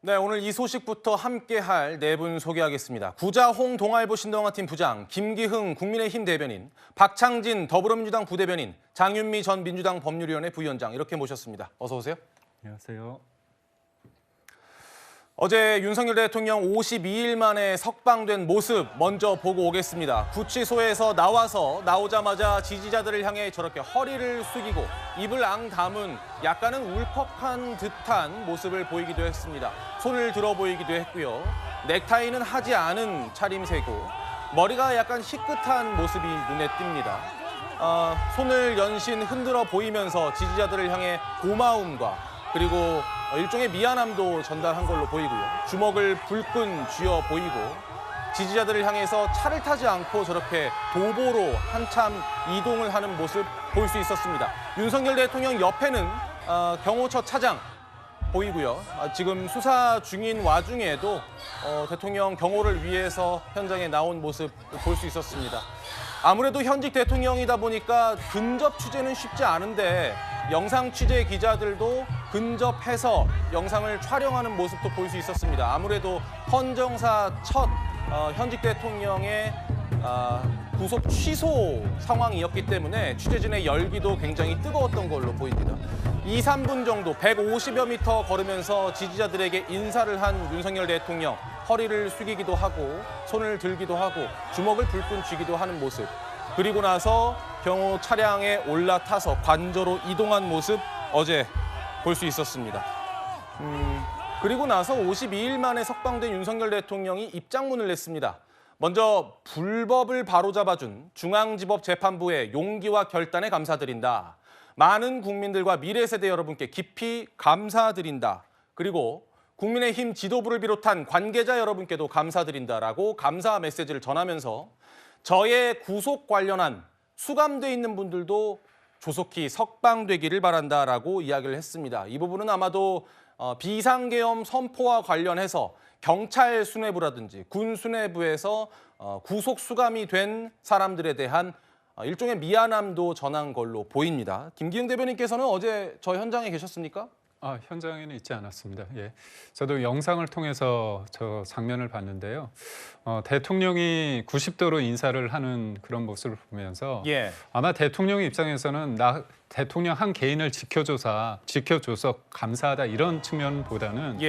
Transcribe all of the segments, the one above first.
네, 오늘 이 소식부터 함께할 네 분 소개하겠습니다. 구자홍 동아일보 신동아팀 부장, 김기흥 국민의힘 대변인, 박창진 더불어민주당 부대변인, 장윤미 전 민주당 법률위원회 부위원장 이렇게 모셨습니다. 어서 오세요. 안녕하세요. 어제 윤석열 대통령 52일 만에 석방된 모습 먼저 보고 오겠습니다. 구치소에서 나오자마자 지지자들을 향해 저렇게 허리를 숙이고 입을 앙담은 약간은 울컥한 듯한 모습을 보이기도 했습니다. 손을 들어 보이기도 했고요. 넥타이는 하지 않은 차림새고 머리가 약간 희끗한 모습이 눈에 띕니다. 손을 연신 흔들어 보이면서 지지자들을 향해 고마움과 그리고 일종의 미안함도 전달한 걸로 보이고요. 주먹을 불끈 쥐어 보이고 지지자들을 향해서 차를 타지 않고 저렇게 도보로 한참 이동을 하는 모습 볼 수 있었습니다. 윤석열 대통령 옆에는 경호처 차장 보이고요. 지금 수사 중인 와중에도 대통령 경호를 위해서 현장에 나온 모습 볼 수 있었습니다. 아무래도 현직 대통령이다 보니까 근접 취재는 쉽지 않은데 영상 취재 기자들도 근접해서 영상을 촬영하는 모습도 볼 수 있었습니다. 아무래도 헌정사 첫 현직 대통령의 구속 취소 상황이었기 때문에 취재진의 열기도 굉장히 뜨거웠던 걸로 보입니다. 2, 3분 정도 150여 미터 걸으면서 지지자들에게 인사를 한 윤석열 대통령, 허리를 숙이기도 하고 손을 들기도 하고 주먹을 불끈 쥐기도 하는 모습. 그리고 나서 경호 차량에 올라타서 관저로 이동한 모습 어제 볼 수 있었습니다. 그리고 나서 52일 만에 석방된 윤석열 대통령이 입장문을 냈습니다. 먼저 불법을 바로잡아준 중앙지법재판부의 용기와 결단에 감사드린다. 많은 국민들과 미래 세대 여러분께 깊이 감사드린다. 그리고 국민의힘 지도부를 비롯한 관계자 여러분께도 감사드린다라고 감사 메시지를 전하면서 저의 구속 관련한 수감돼 있는 분들도 조속히 석방되기를 바란다라고 이야기를 했습니다. 이 부분은 아마도 비상계엄 선포와 관련해서 경찰 수뇌부라든지 군 수뇌부에서 구속 수감이 된 사람들에 대한 일종의 미안함도 전한 걸로 보입니다. 김기흥 대변인께서는 어제 저 현장에 계셨습니까? 현장에는 있지 않았습니다. 예, 저도 영상을 통해서 저 장면을 봤는데요. 대통령이 90도로 인사를 하는 그런 모습을 보면서 아마 대통령의 입장에서는 대통령 한 개인을 지켜줘서 감사하다 이런 측면보다는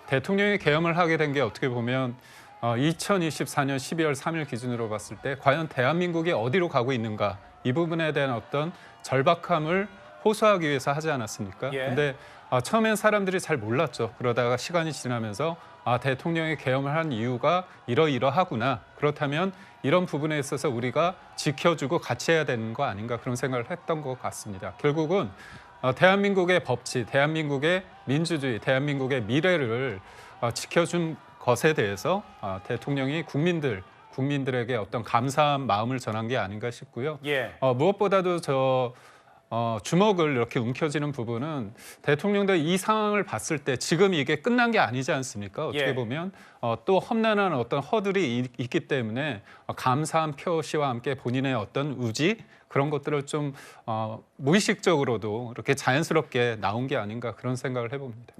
대통령이 계엄을 하게 된 게 어떻게 보면 2024년 12월 3일 기준으로 봤을 때 과연 대한민국이 어디로 가고 있는가 이 부분에 대한 어떤 절박함을 호소하기 위해서 하지 않았습니까? 근데 처음엔 사람들이 잘 몰랐죠. 그러다가 시간이 지나면서 대통령이 계엄을 한 이유가 이러이러하구나. 그렇다면 이런 부분에 있어서 우리가 지켜주고 같이 해야 되는 거 아닌가 그런 생각을 했던 것 같습니다. 결국은 대한민국의 법치, 대한민국의 민주주의, 대한민국의 미래를 지켜준 것에 대해서 대통령이 국민들에게 어떤 감사한 마음을 전한 게 아닌가 싶고요. 무엇보다도 주먹을 이렇게 움켜쥐는 부분은 대통령도 이 상황을 봤을 때 지금 이게 끝난 게 아니지 않습니까? 어떻게 보면 또 험난한 어떤 허들이 있기 때문에 감사한 표시와 함께 본인의 어떤 의지 그런 것들을 좀 무의식적으로도 이렇게 자연스럽게 나온 게 아닌가 그런 생각을 해봅니다.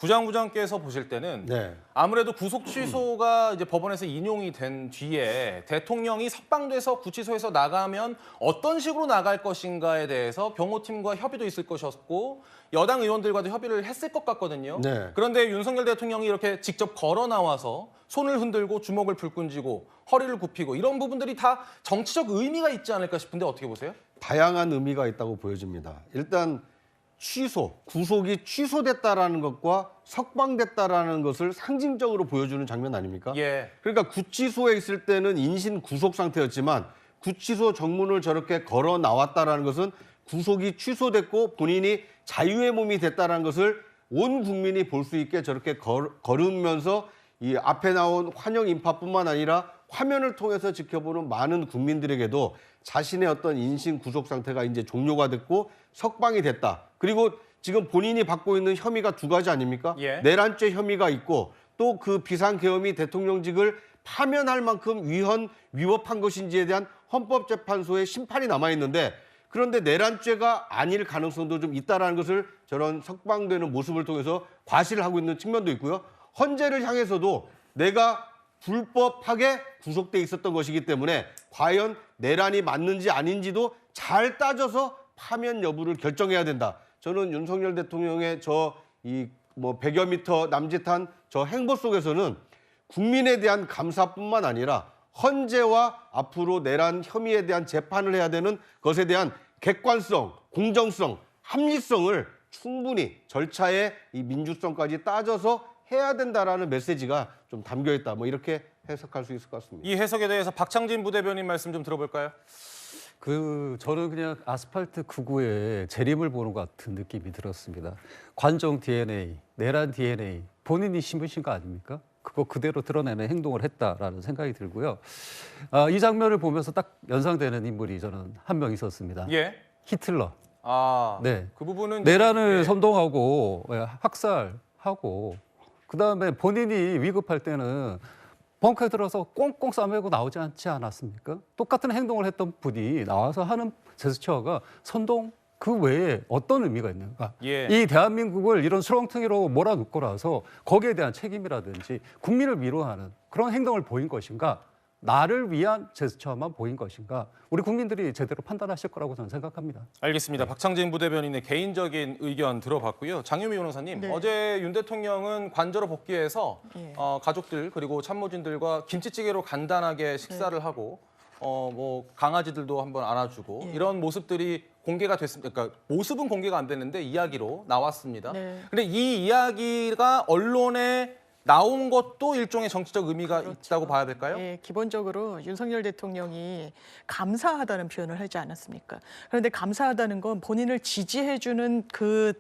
부장께서 보실 때는 아무래도 구속 취소가 이제 법원에서 인용이 된 뒤에 대통령이 석방돼서 구치소에서 나가면 어떤 식으로 나갈 것인가에 대해서 경호팀과 협의도 있을 것이었고 여당 의원들과도 협의를 했을 것 같거든요. 그런데 윤석열 대통령이 이렇게 직접 걸어 나와서 손을 흔들고 주먹을 불끈 쥐고 허리를 굽히고 이런 부분들이 다 정치적 의미가 있지 않을까 싶은데 어떻게 보세요? 다양한 의미가 있다고 보여집니다. 일단 구속이 취소됐다라는 것과 석방됐다라는 것을 상징적으로 보여주는 장면 아닙니까? 그러니까 구치소에 있을 때는 인신 구속 상태였지만 구치소 정문을 저렇게 걸어 나왔다라는 것은 구속이 취소됐고 본인이 자유의 몸이 됐다라는 것을 온 국민이 볼 수 있게 저렇게 걸으면서 이 앞에 나온 환영 인파뿐만 아니라 화면을 통해서 지켜보는 많은 국민들에게도 자신의 어떤 인신 구속 상태가 이제 종료가 됐고 석방이 됐다. 그리고 지금 본인이 받고 있는 혐의가 두 가지 아닙니까? 내란죄 혐의가 있고 또 그 비상계엄이 대통령직을 파면할 만큼 위법한 것인지에 대한 헌법재판소의 심판이 남아있는데 그런데 내란죄가 아닐 가능성도 좀 있다는 것을 저런 석방되는 모습을 통해서 과시를 하고 있는 측면도 있고요. 헌재를 향해서도 내가 불법하게 구속돼 있었던 것이기 때문에 과연 내란이 맞는지 아닌지도 잘 따져서 파면 여부를 결정해야 된다. 저는 윤석열 대통령의 저 이 뭐 100여 미터 남짓한 저 행보 속에서는 국민에 대한 감사뿐만 아니라 헌재와 앞으로 내란 혐의에 대한 재판을 해야 되는 것에 대한 객관성, 공정성, 합리성을 충분히 절차의 이 민주성까지 따져서 해야 된다라는 메시지가 좀 담겨 있다. 뭐 이렇게 해석할 수 있을 것 같습니다. 이 해석에 대해서 박창진 부대변인 말씀 좀 들어볼까요? 저는 그냥 아스팔트 구구에 재림을 보는 것 같은 느낌이 들었습니다. 관종 DNA, 내란 DNA, 본인이 심으신 거 아닙니까? 그거 그대로 드러내는 행동을 했다라는 생각이 들고요. 이 장면을 보면서 딱 연상되는 인물이 저는 한 명 있었습니다. 예. 히틀러. 네. 그 부분은 내란을 선동하고 학살하고 그다음에 본인이 위급할 때는 벙커에 들어서 꽁꽁 싸매고 나오지 않지 않았습니까? 똑같은 행동을 했던 분이 나와서 하는 제스처가 선동 그 외에 어떤 의미가 있는가? 이 대한민국을 이런 수렁텅이로 몰아넣고 나서 거기에 대한 책임이라든지 국민을 위로하는 그런 행동을 보인 것인가? 나를 위한 제스처만 보인 것인가? 우리 국민들이 제대로 판단하실 거라고 저는 생각합니다. 알겠습니다. 박창진 부대변인의 개인적인 의견 들어봤고요. 장유미 변호사님, 네. 어제 윤 대통령은 관저로 복귀해서 예. 가족들 그리고 참모진들과 김치찌개로 간단하게 식사를 하고 뭐 강아지들도 한번 안아주고 예. 이런 모습들이 공개가 됐습니다. 그러니까 모습은 공개가 안 됐는데 이야기로 나왔습니다. 네. 근데 이 이야기가 언론에 나온 것도 일종의 정치적 의미가 그렇죠. 있다고 봐야 될까요? 예, 기본적으로 윤석열 대통령이 감사하다는 표현을 하지 않았습니까? 그런데 감사하다는 건 본인을 지지해주는 그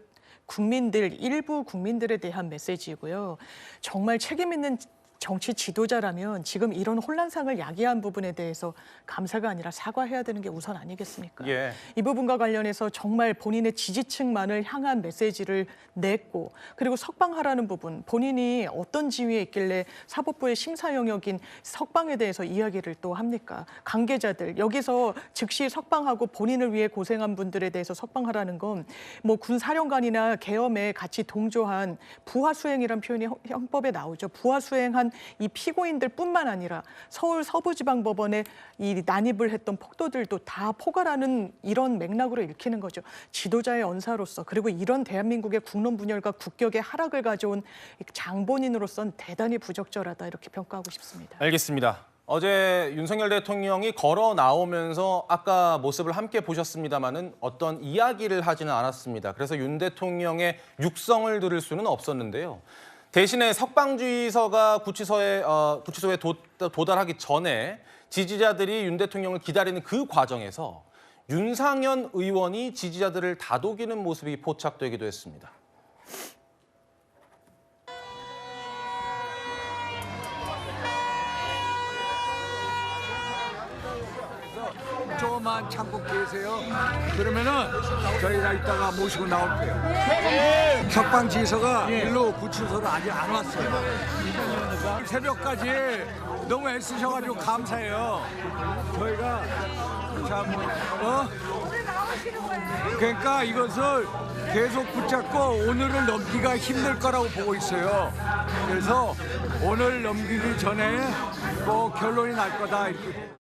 국민들, 일부 국민들에 대한 메시지고요. 정말 책임 있는 정치 지도자라면 지금 이런 혼란상을 야기한 부분에 대해서 감사가 아니라 사과해야 되는 게 우선 아니겠습니까? 예. 이 부분과 관련해서 정말 본인의 지지층만을 향한 메시지를 냈고 그리고 석방하라는 부분 본인이 어떤 지위에 있길래 사법부의 심사 영역인 석방에 대해서 이야기를 또 합니까? 관계자들 여기서 즉시 석방하고 본인을 위해 고생한 분들에 대해서 석방하라는 건 뭐 군사령관이나 계엄에 같이 동조한 부하수행이라는 표현이 헌법에 나오죠. 부하수행한 이 피고인들뿐만 아니라 서울 서부지방법원에 이 난입을 했던 폭도들도 다 포괄하는 이런 맥락으로 읽히는 거죠. 지도자의 언사로서 그리고 이런 대한민국의 국론 분열과 국격의 하락을 가져온 장본인으로선 대단히 부적절하다 이렇게 평가하고 싶습니다. 알겠습니다. 어제 윤석열 대통령이 걸어 나오면서 아까 모습을 함께 보셨습니다마는 어떤 이야기를 하지는 않았습니다. 그래서 윤 대통령의 육성을 들을 수는 없었는데요. 대신에 석방주의서가 구치소에 도달하기 전에 지지자들이 윤 대통령을 기다리는 그 과정에서 윤상현 의원이 지지자들을 다독이는 모습이 포착되기도 했습니다. 조금만 참고 계세요. 그러면은 저희가 이따가 모시고 나올게요. 석방지휘서가 일로 구치소로 아직 안 왔어요. 새벽까지 너무 애쓰셔가지고 감사해요. 저희가 참 그러니까 이것을 계속 붙잡고 오늘을 넘기가 힘들 거라고 보고 있어요. 그래서 오늘 넘기기 전에 뭐 결론이 날 거다 이렇게.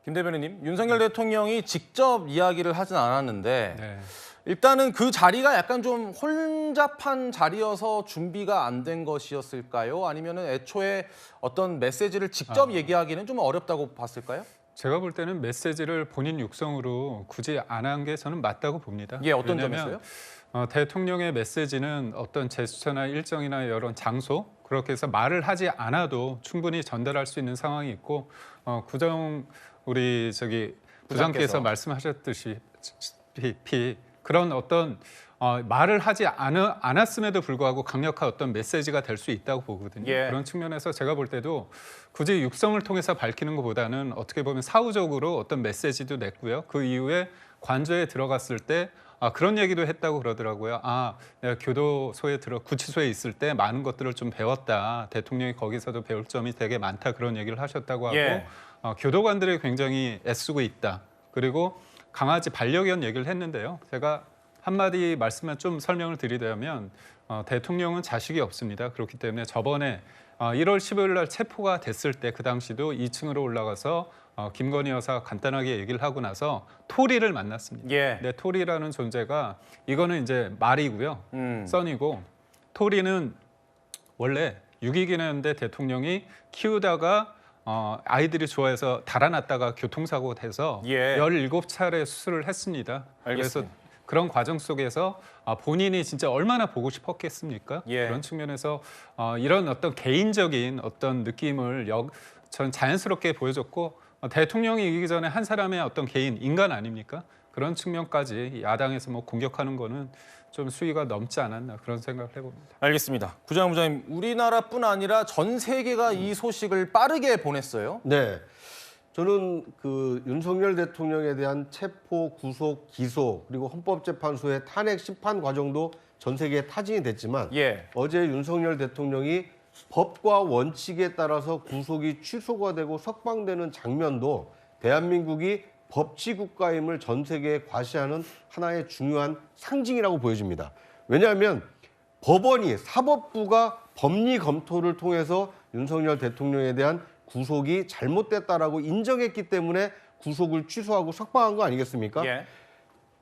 김 대변인님, 윤석열 대통령이 직접 이야기를 하진 않았는데 네. 일단은 그 자리가 약간 좀 혼잡한 자리여서 준비가 안 된 것이었을까요? 아니면은 애초에 어떤 메시지를 직접 얘기하기는 좀 어렵다고 봤을까요? 제가 볼 때는 메시지를 본인 육성으로 굳이 안 한 게 저는 맞다고 봅니다. 예, 어떤 왜냐하면, 점에서요? 대통령의 메시지는 어떤 제스처나 일정이나 여러 장소 그렇게 해서 말을 하지 않아도 충분히 전달할 수 있는 상황이 있고 우리 부장께서 말씀하셨듯이 그런 어떤 말을 하지 않았음에도 불구하고 강력한 어떤 메시지가 될 수 있다고 보거든요. 예. 그런 측면에서 제가 볼 때도 굳이 육성을 통해서 밝히는 것보다는 어떻게 보면 사후적으로 어떤 메시지도 냈고요. 그 이후에 관저에 들어갔을 때 그런 얘기도 했다고 그러더라고요. 내가 구치소에 있을 때 많은 것들을 좀 배웠다. 대통령이 거기서도 배울 점이 되게 많다. 그런 얘기를 하셨다고 하고 예. 교도관들이 굉장히 애쓰고 있다. 그리고 강아지 반려견 얘기를 했는데요. 제가 한마디 말씀만 좀 설명을 드리자면 대통령은 자식이 없습니다. 그렇기 때문에 저번에 1월 15일 날 체포가 됐을 때 그 당시도 2층으로 올라가서 김건희 여사가 간단하게 얘기를 하고 나서 토리를 만났습니다. 예. 네, 토리라는 존재가 이거는 이제 말이고요. 써니고 토리는 원래 유기견이었는데 대통령이 키우다가 아이들이 좋아해서 달아났다가 교통사고가 돼서 예. 17차례 수술을 했습니다. 알겠습니다. 그래서 그런 과정 속에서 본인이 진짜 얼마나 보고 싶었겠습니까? 예. 그런 측면에서 이런 어떤 개인적인 어떤 느낌을 전 자연스럽게 보여줬고 대통령이 이기기 전에 한 사람의 어떤 개인, 인간 아닙니까? 그런 측면까지 야당에서 뭐 공격하는 거는 좀 수위가 넘지 않았나 그런 생각을 해봅니다. 알겠습니다. 구장훈 부장님, 우리나라뿐 아니라 전 세계가 이 소식을 빠르게 보냈어요. 네. 저는 그 윤석열 대통령에 대한 체포, 구속, 기소 그리고 헌법재판소의 탄핵 심판 과정도 전 세계에 타진이 됐지만 예. 어제 윤석열 대통령이 법과 원칙에 따라서 구속이 취소가 되고 석방되는 장면도 대한민국이 법치국가임을 전 세계에 과시하는 하나의 중요한 상징이라고 보여집니다. 왜냐하면 법원이 사법부가 법리 검토를 통해서 윤석열 대통령에 대한 구속이 잘못됐다라고 인정했기 때문에 구속을 취소하고 석방한 거 아니겠습니까? 예.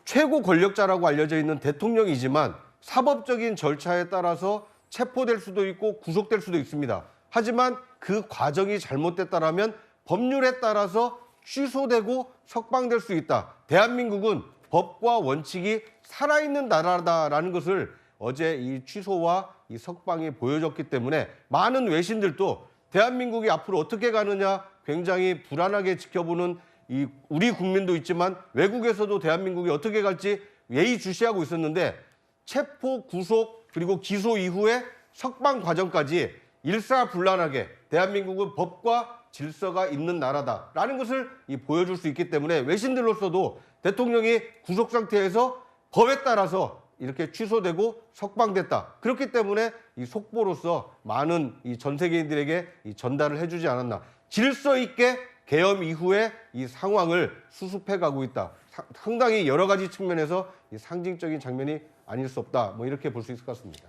최고 권력자라고 알려져 있는 대통령이지만 사법적인 절차에 따라서 체포될 수도 있고 구속될 수도 있습니다. 하지만 그 과정이 잘못됐다라면 법률에 따라서 취소되고 석방될 수 있다. 대한민국은 법과 원칙이 살아있는 나라다라는 것을 어제 이 취소와 이 석방이 보여줬기 때문에 많은 외신들도 대한민국이 앞으로 어떻게 가느냐 굉장히 불안하게 지켜보는 이 우리 국민도 있지만 외국에서도 대한민국이 어떻게 갈지 예의주시하고 있었는데 체포, 구속 그리고 기소 이후에 석방 과정까지 일사불란하게 대한민국은 법과 질서가 있는 나라다라는 것을 보여줄 수 있기 때문에 외신들로서도 대통령이 구속 상태에서 법에 따라서 이렇게 취소되고 석방됐다. 그렇기 때문에 이 속보로서 많은 이 전 세계인들에게 이 전달을 해주지 않았나. 질서 있게 계엄 이후에 이 상황을 수습해 가고 있다. 상당히 여러 가지 측면에서 이 상징적인 장면이 아닐 수 없다. 뭐 이렇게 볼 수 있을 것 같습니다.